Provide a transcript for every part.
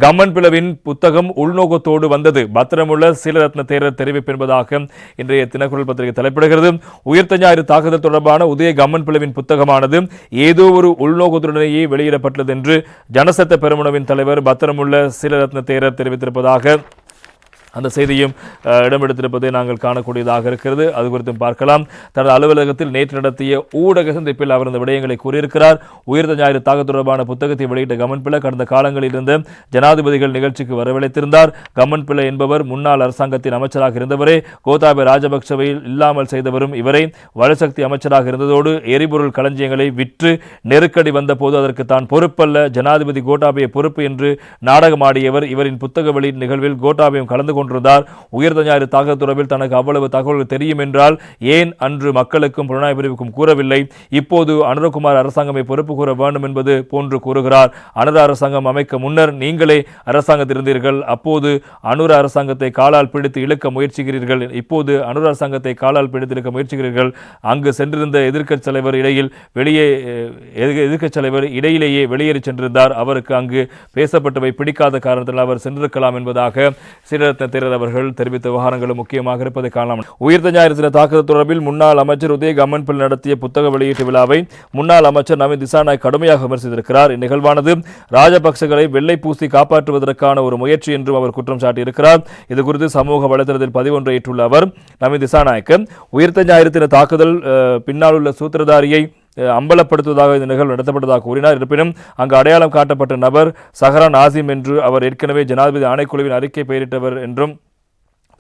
கம்மன் பிளவின் புத்தகம் உள்நோக்கத்தோடு வந்தது. பத்திரமுள்ள சீலரத்ன தேரர் தெரிவிப்பு என்பதாக இன்றைய தினக்குரல் பத்திரிகை தலைப்பிடுகிறது. உயிர்த்த ஞாயிறு தாக்குதல் தொடர்பான உதய கம்மன் பிளவின் புத்தகமானது ஏதோ ஒரு உள்நோக்கத்துடனேயே வெளியிடப்பட்டது என்று ஜனசத்த பெருமுனவின் தலைவர் பத்திரமுள்ள சீலரத்ன தேரர் தெரிவித்திருப்பதாக அந்த செய்தியும் இடம்பெடுத்திருப்பதை நாங்கள் காணக்கூடியதாக இருக்கிறது. அது குறித்தும் பார்க்கலாம். தனது அலுவலகத்தில் நேற்று நடத்திய ஊடக சந்திப்பில் அவர் இந்த விடயங்களை கூறியிருக்கிறார். உயிர்த்த ஞாயிறு தாக்குதல் தொடர்பான புத்தகத்தை வெளியிட்ட கம்மன் பிள்ளை கடந்த காலங்களில் இருந்த ஜனாதிபதிகள் நிகழ்ச்சிக்கு வரவழைத்திருந்தார். கம்மன் பிள்ளை என்பவர் முன்னாள் அரசாங்கத்தின் அமைச்சராக இருந்தவரே. கோத்தாபய ராஜபக்சவை இல்லாமல் செய்தவரும் இவரை. வலுசக்தி அமைச்சராக இருந்ததோடு எரிபொருள் களஞ்சியங்களை விற்று நெருக்கடி வந்தபோது அதற்கு தான் பொறுப்பல்ல, ஜனாதிபதி கோட்டாபய பொறுப்பு என்று நாடகமாடியவர். இவரின் புத்தக வெளியீட்டு நிகழ்வில் கோட்டாபயம் கலந்து கொண்டிருந்தார். உயிர்த்த ஞாயிறு தாக்குதல் தொடர்பில் தனக்கு அவ்வளவு தகவல்கள் தெரியும் என்றால் ஏன் அன்று மக்களுக்கும் புலனாய்வு பிரிவுக்கும் கூறவில்லை? இப்போது அனுரகுமார் அரசாங்கமே பொறுப்பு கூற வேண்டும் என்பது போன்று கூறுகிறார். அனுர அரசாங்கம் அமைக்க முன்னர் நீங்களே அரசாங்கத்தில் இருந்தீர்கள். அப்போது அனுர அரசாங்கத்தை காலால் பிடித்து இழுக்க முயற்சிக்கிறீர்கள். இப்போது அனுர அரசாங்கத்தை காலால் பிடித்து இழுக்க முயற்சிக்கிறீர்கள். அங்கு சென்றிருந்த எதிர்க்கட்சி தலைவர் எதிர்க்கட்சி தலைவர் இடையிலேயே வெளியேறி சென்றிருந்தார். அவருக்கு அங்கு பேசப்பட்டவை பிடிக்காத காரணத்தில் அவர் சென்றிருக்கலாம் என்பதாக சீலரத்ன தேரர் அவர்கள் தெரிவித்த விவகாரங்களும் முக்கியமாக இருப்பதை காணலாம். உயிர்த்த ஞாயிறு தின தாக்குதல் தொடர்பில் முன்னாள் அமைச்சர் உதய கம்மன் பிள்ளை நடத்திய புத்தக வெளியீட்டு விழாவை முன்னாள் அமைச்சர் நவீன் திசாநாயக் கடுமையாக விமர்சித்திருக்கிறார். இந்நிகழ்வானது ராஜபக்சகளை வெள்ளை பூசி காப்பாற்றுவதற்கான ஒரு முயற்சி என்றும் அவர் குற்றம் சாட்டியிருக்கிறார். இதுகுறித்து சமூக வலைதளத்தில் பதிவொன்றை ஏற்றுள்ள அவர் நவீன் திசாநாயக் உயிர்த்த ஞாயிறு தின தாக்குதல் பின்னால் உள்ள சூத்திரதாரியை அம்பலப்படுத்துவதாக இந்த நிகழ்வு நடத்தப்பட்டதாக கூறினார். இருப்பினும் அங்கு அடையாளம் காட்டப்பட்ட நபர் சஹரான் ஆசிம் என்று அவர் ஏற்கனவே ஜனாதிபதி ஆணைக்குழுவின் அறிக்கை பெயரிட்டவர் என்றும்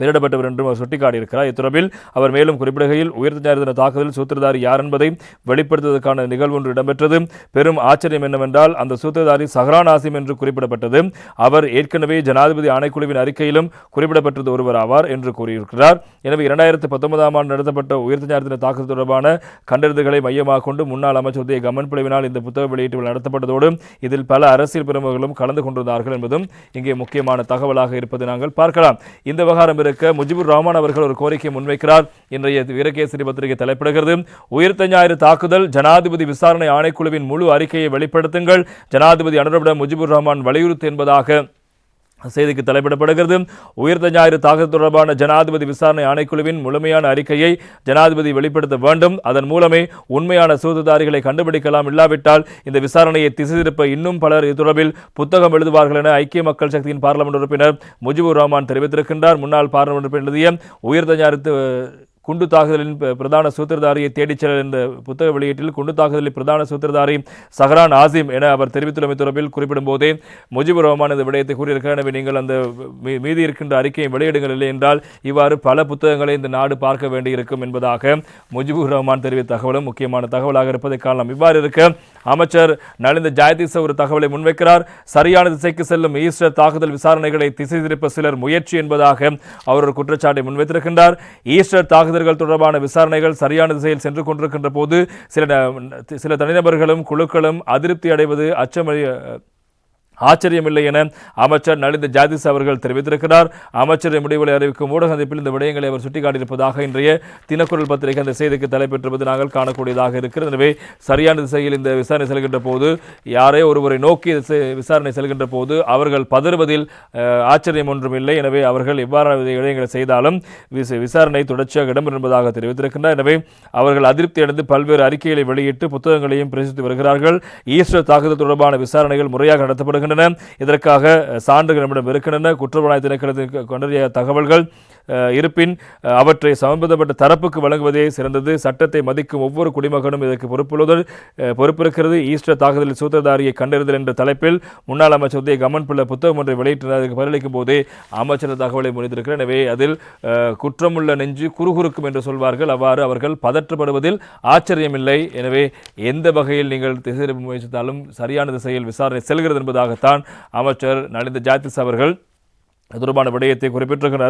அவர் சுட்டிக்காட்டியிருக்கிறார். இத்தொடர்பில் அவர் மேலும் குறிப்பிடுகையில் உயிர்த்த ஞாயிறு தின தாக்குதலில் சூத்திரதாரி யார் என்பதை வெளிப்படுத்துவதற்கான நிகழ்வு ஒன்று இடம்பெற்றது. பெரும் ஆச்சரியம் என்னவென்றால் அந்த சூத்திரதாரி சஹரான் ஆசிம் என்று குறிப்பிடப்பட்டது. அவர் ஏற்கனவே ஜனாதிபதி ஆணைக்குழுவின் அறிக்கையிலும் குறிப்பிடப்பட்டது ஒருவர் ஆவார் என்று கூறியிருக்கிறார். எனவே 2019 ஆண்டு நடத்தப்பட்ட உயிர்த்த ஞாயிறு தின தாக்குதல் தொடர்பான கண்டறிதல்களை மையமாக கொண்டு முன்னாள் அமைச்சர் உதய கம்மன் பிளவினால் இந்த புத்தக வெளியீட்டு நடத்தப்பட்டதோடு இதில் பல அரசியல் பிரமுகர்களும் கலந்து கொண்டிருந்தார்கள் என்பதும் இங்கே முக்கியமான தகவலாக இருப்பதை நாங்கள் பார்க்கலாம். இந்த விவகாரம் முஜிபுர் ரஹ்மான் அவர்கள் ஒரு கோரிக்கை முன்வைக்கிறார். இன்றைய வீரகேசரி பத்திரிகை தலைப்பிடுகிறது. உயிர்த்த ஞாயிறு தாக்குதல் ஜனாதிபதி விசாரணை ஆணைக்குழுவின் முழு அறிக்கையை வெளிப்படுத்துங்கள், ஜனாதிபதி அனுரவிடம் முஜிபுர் ரஹ்மான் வலியுறுத்து என்பதாக செய்திக்கு தலைப்பிடப்படுகிறது. உயிர்த்த ஞாயிறு தாக்குதல் தொடர்பான ஜனாதிபதி விசாரணை ஆணைக்குழுவின் முழுமையான அறிக்கையை ஜனாதிபதி வெளிப்படுத்த வேண்டும். அதன் மூலமே உண்மையான சூதுதாரிகளை கண்டுபிடிக்கலாம். இல்லாவிட்டால் இந்த விசாரணையை திசை திருப்ப இன்னும் பலர் இது தொடர்பில் புத்தகம் எழுதுவார்கள் என ஐக்கிய மக்கள் சக்தியின் பார்லிமெண்ட் உறுப்பினர் முஜிபுர் ரஹ்மான் தெரிவித்திருக்கின்றார். முன்னாள் பார்லிமெண்ட் உறுப்பினர் எழுதிய உயிர்த்த ஞாயிறு குண்டு தாக்குதலின் பிரதான சூத்திரதாரியை தேடிச் செல்ல என்ற புத்தக வெளியீட்டில் குண்டு தாக்குதலில் பிரதான சூத்திரதாரி சஹரான் ஆசிம் என அவர் தெரிவித்துள்ளமை தொடர்பில் குறிப்பிடும் போதே முஜிபுர் ரஹ்மான் இந்த விடயத்தை கூறியிருக்கிறார். எனவே நீங்கள் அந்த மீதி இருக்கின்ற அறிக்கையை வெளியிடுங்கள், இல்லை என்றால் இவ்வாறு பல புத்தகங்களை இந்த நாடு பார்க்க வேண்டியிருக்கும் என்பதாக முஜிபுர் ரஹ்மான் தெரிவித்த தகவலும் முக்கியமான தகவலாக இருப்பதை காணலாம். இவ்வாறு இருக்க அமைச்சர் நலிந்த ஜாயதீச ஒரு தகவலை முன்வைக்கிறார். சரியான திசைக்கு செல்லும் ஈஸ்டர் தாக்குதல் விசாரணைகளை திசை திருப்ப சிலர் முயற்சி என்பதாக அவர் ஒரு குற்றச்சாட்டை முன்வைத்திருக்கின்றார். ஈஸ்டர் தாக்குதல்கள் தொடர்பான விசாரணைகள் சரியான திசையில் சென்று கொண்டிருக்கின்ற போது சில தனிநபர்களும் குழுக்களும் அதிருப்தி அடைவது ஆச்சரியமில்லை என அமைச்சர் நலிந்த ஜாதிஸ் அவர்கள் தெரிவித்திருக்கிறார். அமைச்சரின் முடிவுகளை அறிவிக்கும் ஊடக சந்திப்பில் இந்த விடயங்களை அவர் சுட்டிக்காட்டியிருப்பதாக இன்றைய தினக்குரல் பத்திரிகை அந்த செய்திக்கு தலைப்பெற்றிருப்பது நாங்கள் காணக்கூடியதாக இருக்கிறது. எனவே சரியான திசையில் இந்த விசாரணை செல்கின்ற போது, யாரே ஒருவரை நோக்கி விசாரணை செல்கின்ற போது அவர்கள் பதறுவதில் ஆச்சரியம் ஒன்றும் இல்லை. எனவே அவர்கள் எவ்வாறான விடயங்களை செய்தாலும் விசாரணை தொடர்ச்சியாக இடம்பெறும் என்பதாக தெரிவித்திருக்கின்றனர். எனவே அவர்கள் அதிருப்தி அடைந்து பல்வேறு அறிக்கைகளை வெளியிட்டு புத்தகங்களையும் பிரசுரித்து வருகிறார்கள். ஈஸ்டர் தாக்குதல் தொடர்பான விசாரணைகள் முறையாக நடத்தப்படுகின்றன. இதற்காக சான்றுகள் நம்மிடம் இருக்கின்றன. குற்றப்புலனாய்வு திணைக்களத்திற்கு கொண்டறிய தகவல்கள் இருப்பின் அவற்றை சம்பந்தப்பட்ட தரப்புக்கு வழங்குவதே சிறந்தது. சட்டத்தை மதிக்கும் ஒவ்வொரு குடிமகனும் இதற்கு பொறுப்பிருக்கிறது. ஈஸ்டர் தாக்குதலில் சூத்திரதாரியை கண்டறிதல் என்ற தலைப்பில் முன்னாள் அமைச்சர் உதய கம்மன் பிள்ளை புத்தகம் ஒன்றை வெளியிட்டதற்கு பதிலளிக்கும் போதே அமைச்சர் தகவலை முன்வைத்திருக்கிறார். எனவே அதில் குற்றமுள்ள நெஞ்சு குறுகுறுக்கும் என்று சொல்வார்கள். அவ்வாறு அவர்கள் பதற்றப்படுவதில் ஆச்சரியமில்லை. எனவே எந்த வகையில் நீங்கள் திசை திருப்ப முயற்சித்தாலும் சரியான திசையில் விசாரணை செல்கிறது என்பதாகத்தான் அமைச்சர் நலிந்த ஜாயதீச அவர்கள் தொடர்பான விடயத்தை குறிப்பிட்டிருக்கிறார்.